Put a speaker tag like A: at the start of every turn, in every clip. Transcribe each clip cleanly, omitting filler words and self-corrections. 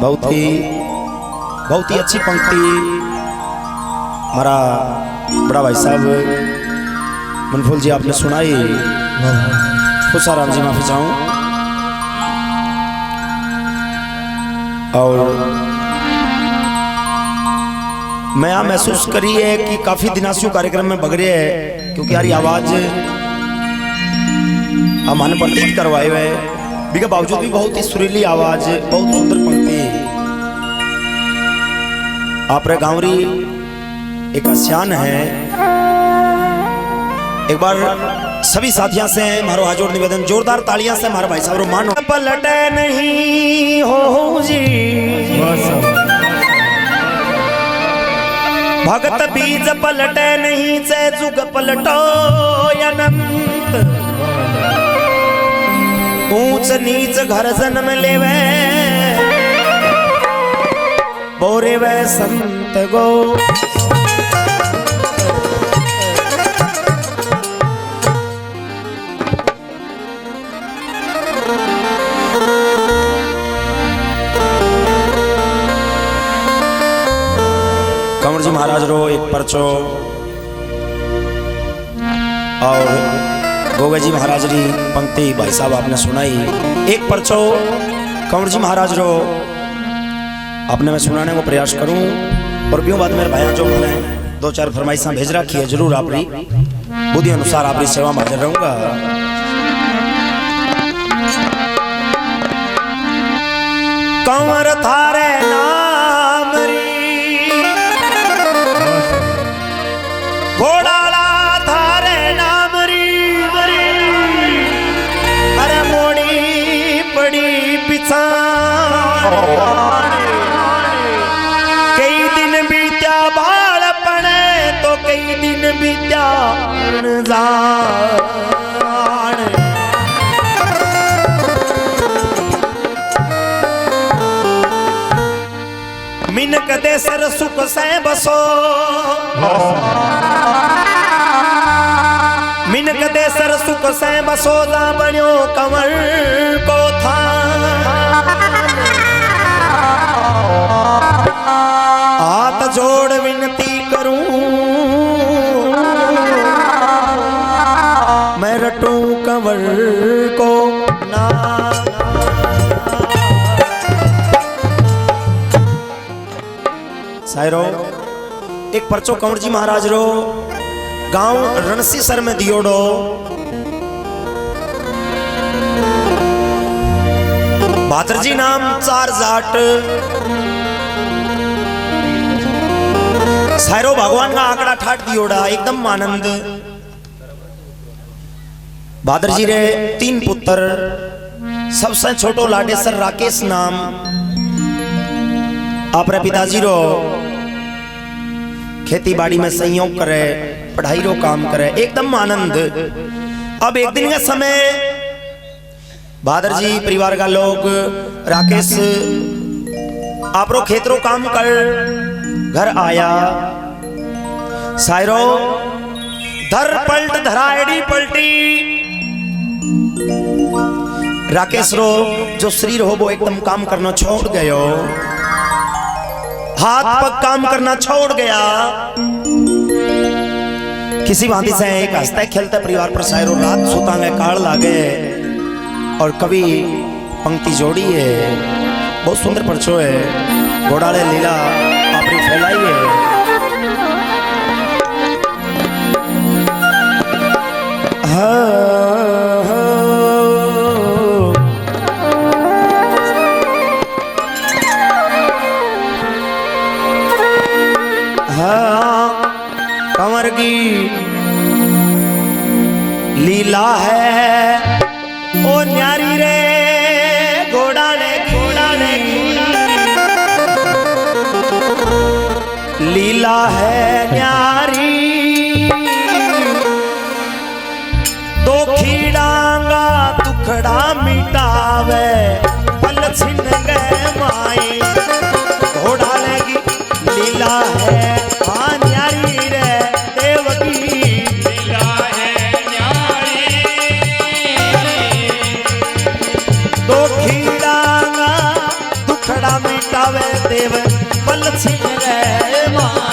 A: बहुत ही अच्छी पंक्ति हमारा बड़ा भाई साहब मनफूल जी आपने सुनाई। खुशाराम जी माफी चाहूँ। और मैं यहाँ महसूस करी है कि काफी दिनासियों कार्यक्रम में बग रहे है, क्योंकि यारी आवाज हमने पंडित करवाए हुए बिके बावजूद भी बहुत ही सुरीली आवाज, बहुत सुंदर पंक्ति। आप रे गांवरी एक आसियान है। एक बार सभी साथियों से हमारा हाथ जोड़ निवेदन, जोरदार तालियां से हमारे भाई साहब मानो। पलटे नहीं हो जी भगत बीज पलटे नहीं से जुग पलटो अनंत। ऊंच नीच घर जन्म लेवे बोरे वे संत गो। कंवर जी महाराज रो एक परचो और गोगा जी महाराज री पंक्ति भाई साहब आपने सुनाई। एक परचो कंवर जी महाराज रो आपने मैं सुनाने को प्रयास करूं, और क्यों बात मेरे भाइयों जो मैंने दो चार फरमाइशें भेज रखी है, जरूर आपरी बुद्धि अनुसार आपरी सेवा में हाजिर रहूंगा। कंवर थारे नाम री घोड़ाला थारे नाम री, अरे मोड़ी पड़ी पिछा कई दिन बीत्या बालपने तो कई दिन बीत्या जान। मिनक दे सर सुख से बसो, मिनक दे सर सुख से बसो जा बन्यो कंवर को था। हाथ जोड़ विनती करूं मैं रटूं कंवर को ना। सायरो एक परचो कंवर जी महाराज रो गांव रणसी सर में दियोड़ो। भातरजी नाम चार जाट सायरो भगवान का आंकड़ा ठाट दियोड़ा एकदम आनंद। भादरजी रे 3 पुत्र, सबसे छोटो लाडेसर राकेश नाम। आप रे पिताजी रो खेती बाड़ी में संयोग करे, पढ़ाई रो काम करे, एकदम आनंद। अब एक दिन का समय भादरजी परिवार का लोग राकेश आप रो खेतरो काम कर घर आया। सायरो धर पलट धराएड़ी पलटी। राकेश रो जो शरीर हो वो एकदम काम करना छोड़ गयो, हाथ पग काम करना छोड़ गया। किसी भांति से एक हंसते खेलते परिवार पर सायरो रात सोता में काल लागे और कभी पंक्ति जोड़ी है, बहुत सुंदर परचो है। घोड़ाले लीला आपरी फैलाई है। कंवर की लीला है ओ न्यारी रे घोड़ाले घोड़ाले लीला है न्यारी। दो खीड़ांगा दुखड़ा मिटावे पल छिन गए माई। घोड़ाले की लीला है न्यारी रे देवकी लीला है न्यारी। दो खीड़ांगा दुखड़ा मिटा देव पल छिन रे माए।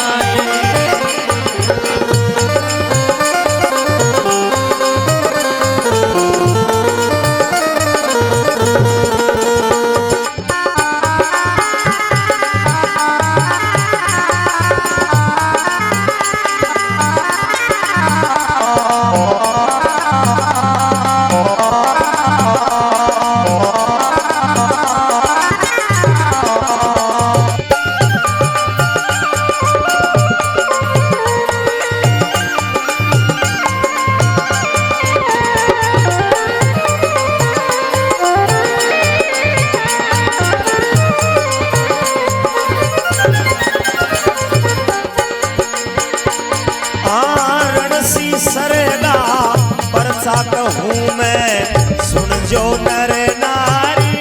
A: कहूँ मैं सुन जो नर नारी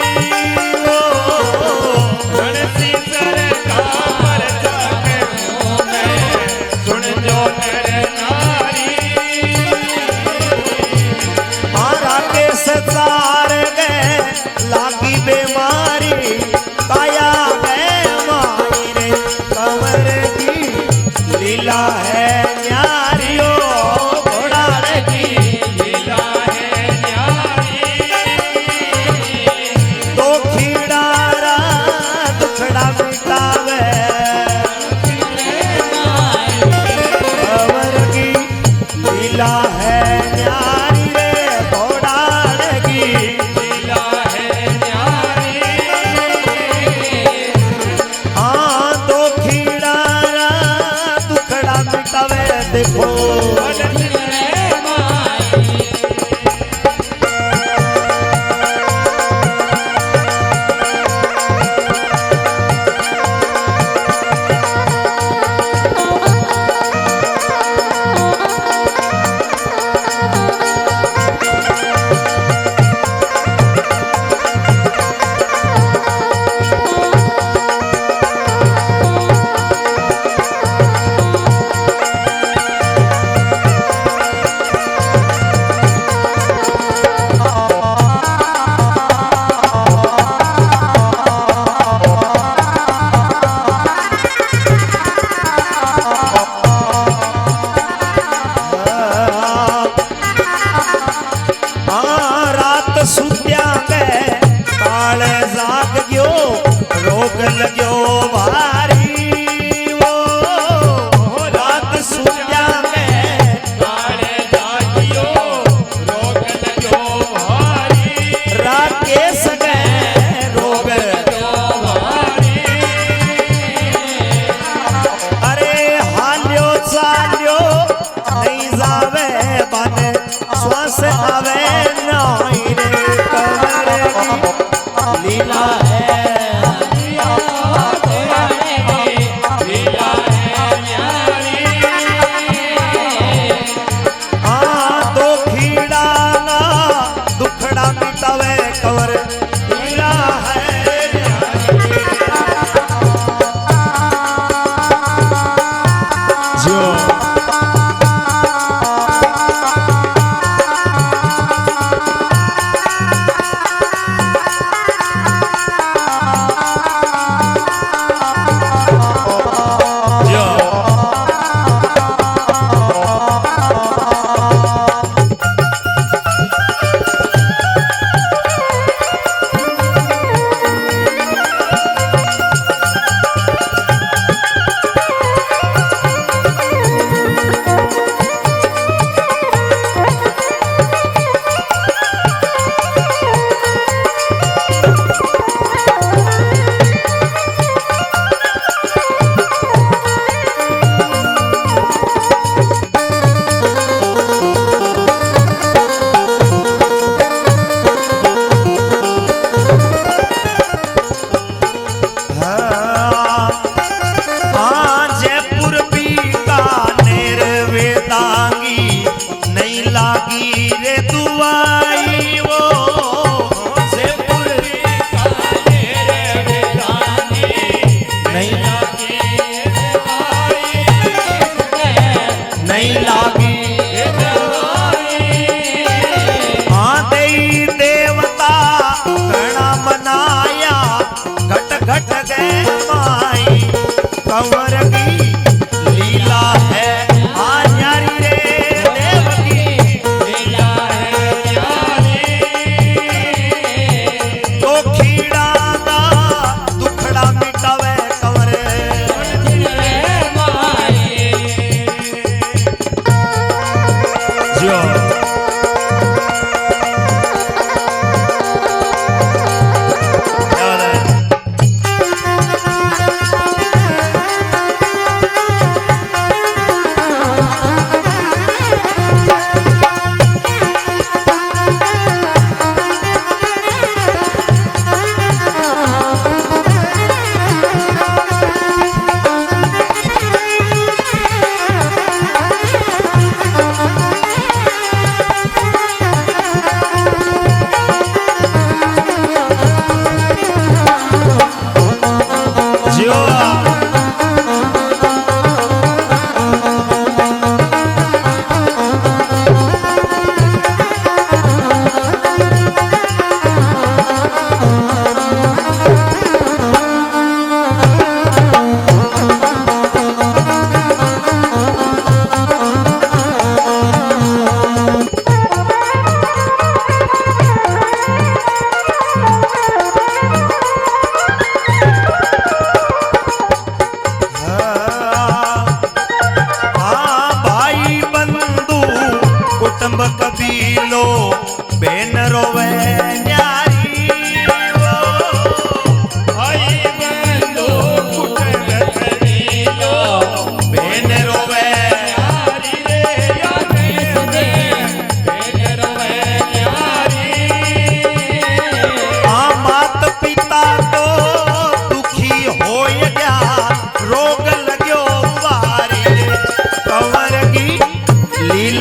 A: वो
B: रणसी सर का परचा कहूँ मैं सुन जो नर नारी।
A: मारा के सचार गए लागी बीमारी काया गए माई रे कंवर की लीला है न्यारी ओ घोड़ाड़ की
B: लीला है न्यारी।
A: दो खीड़ारा दुखड़ा मिटावे कंवर की लीला है न्यारी रे घोड़ाड़ की
B: लीला है न्यारी।
A: हाँ दो खीड़ारा दुखड़ा मिटावे देखो लग्यो भारी वो रात सुत्या में
B: काले जागियो रोग लग्यो भारी।
A: राकेश गए रोग
B: भारी।
A: अरे हाल्यो चाल्यो नहीं जावे बने श्वास आवे नहीं रे कंवर की लीला है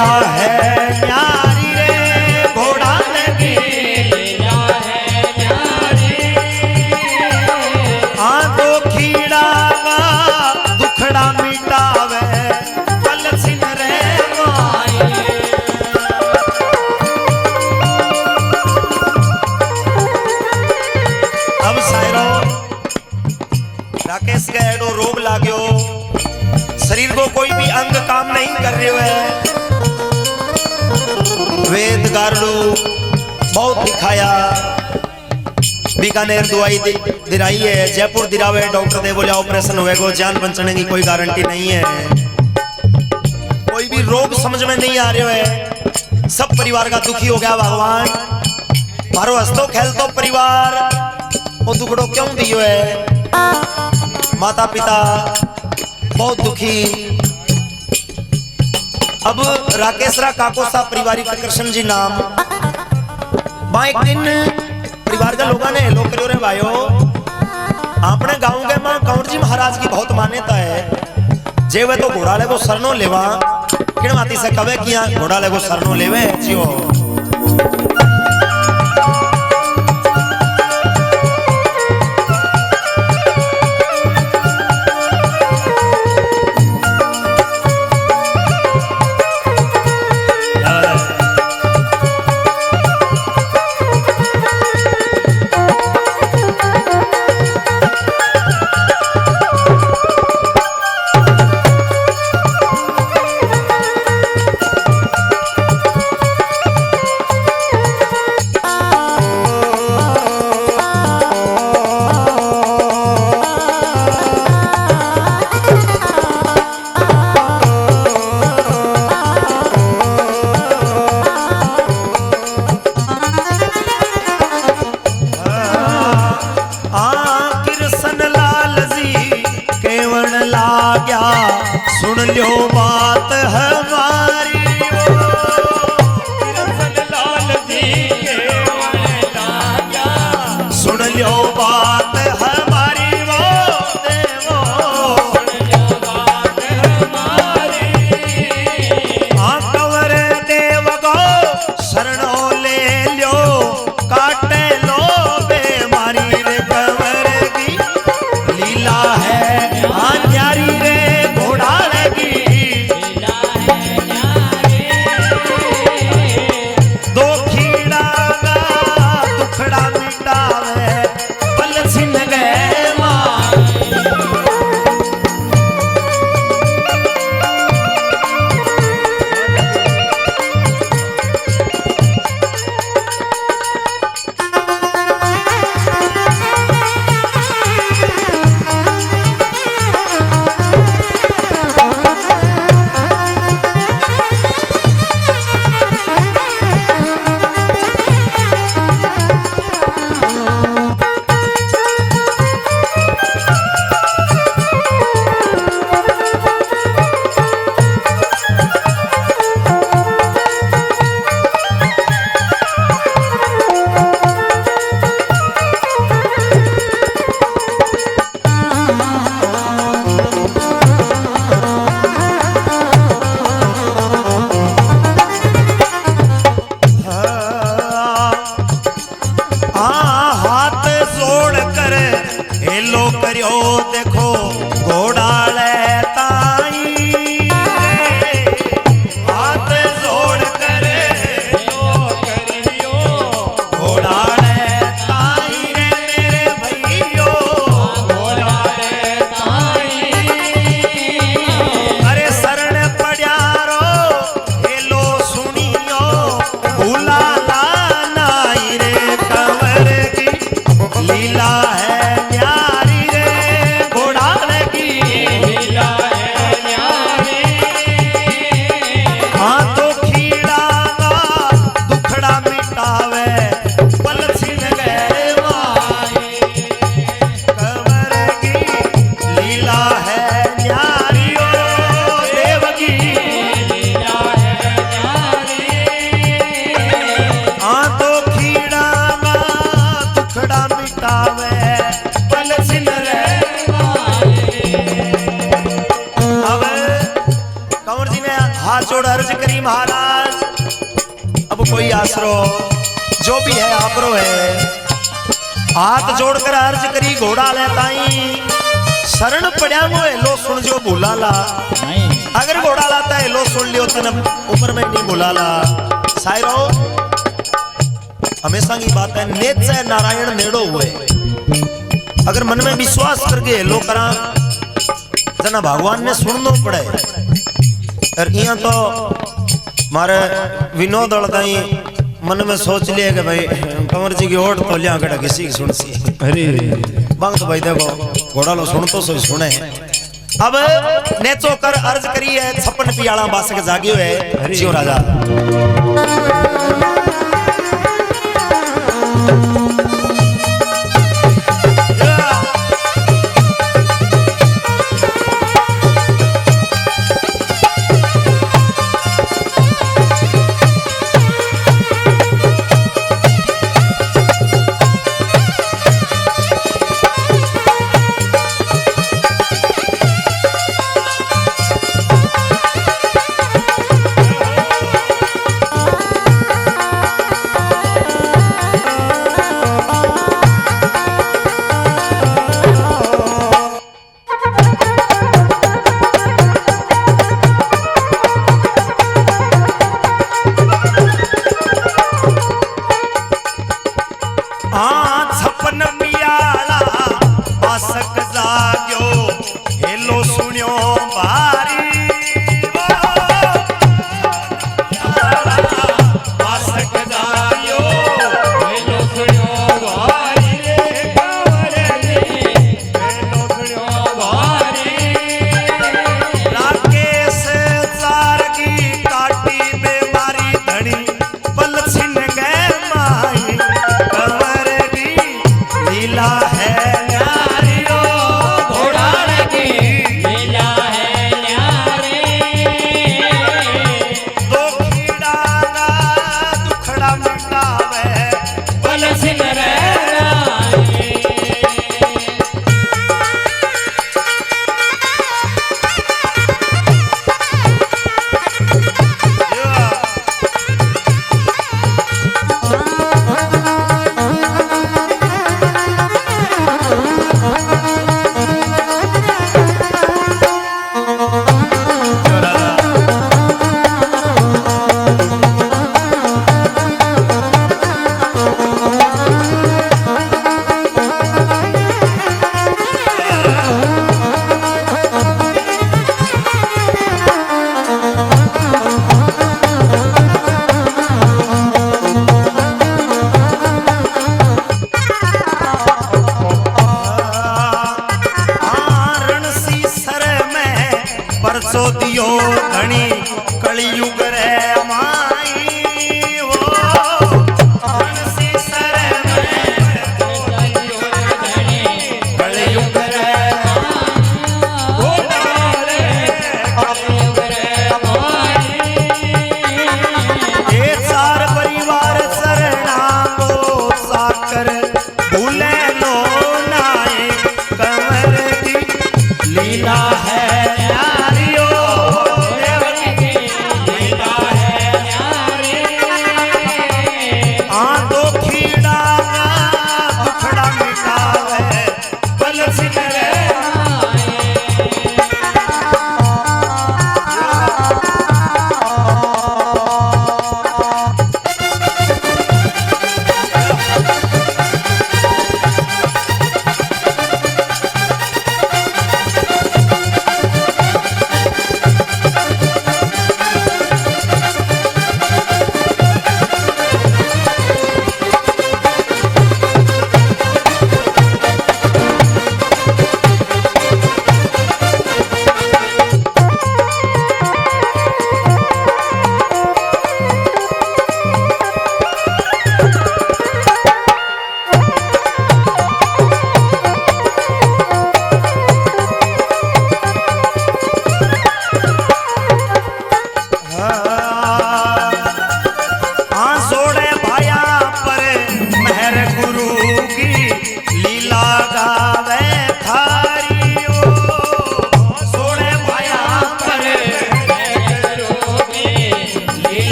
A: लीला है न्यारी रे घोड़ा लगी
B: लीला है न्यारी
A: आंखो खीड़ावा दुखड़ा मिटावे पल सिन रे माई। अब सायरो राकेश के एडो रोग लाग्यो, शरीर को कोई भी अंग काम नहीं कर रहे है, वेद गारडू बहुत दिखाया, बीकानेर दवाई दिराई है, जयपुर दिरावे डॉक्टर ने बोला ऑपरेशन होएगा, जान बचने की कोई गारंटी नहीं है, कोई भी रोग समझ में नहीं आ रहा है, सब परिवार का दुखी हो गया। भगवान मारो हंसतो खेलतो परिवार वो दुखड़ो क्यों दियो है, माता पिता बहुत दुखी। अब राकेशरा काकोसा पारिवारिक कृष्ण जी नाम एक दिन परिवार का लोगों ने लोग करो रे भाइयों, अपने गांव के मां कंवर जी महाराज की बहुत मान्यता है, जे वे तो घोड़ा ले को सरनो लेवा किण माती से कवे किया घोड़ा ले को सरनो लेवे जियो। सुन लो बात हमारी
B: कृष्ण लाल जी केवल लाग्या,
A: सुन लो बात हमारी वो देवो
B: बात हमारी
A: कंवर देव गो शरणो ले लो काटे लो बेमारी रे कंवर की लीला है न्यारी रे घोड़ा लगी
B: लीला है न्यारी
A: दो खीड़ा दुखड़ा मिटावे पल सिन गए मां। हाथ जोड़ कर हेलो करियो देखो घोड़ा ले ताई हाथ जोड़ कर
B: लो करियो
A: घोड़ा ले ताई रे मेरे भैयो
B: घोड़ा रे ताई
A: अरे शरण पड़ियारो हेलो सुनियो भूला नाई रे कंवर की लीला है न्यारी रे घोड़ा लगी कोई आसरो जो भी है आपरो है। हाथ जोड़कर अर्ज करी घोड़ा ले ताई शरण पड़या वो लो सुन जो भूला ला। अगर घोड़ा लाता है लो सुन लियो तन उम्र में नहीं भूला ला। सायरो हमेशा की बात है नेत से नारायण नेड़ो हुए। अगर मन में विश्वास करके लो करा जना भगवान ने सुनना पड़े। और यहाँ तो मारे विनोद अड़दाई मन में सोच लिया कि भाई कंवर जी की ओट तो लिया कड़ा किसी की सुन सी।
C: अरे
A: बांग तो भाई देखो घोड़ा लो सुन तो सो सुने। अब नेचो कर अर्ज करी है 56 पियाला बास के जागियो है जियो राजा।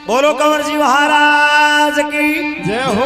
A: बोलो कंवर जी महाराज की
C: जय हो।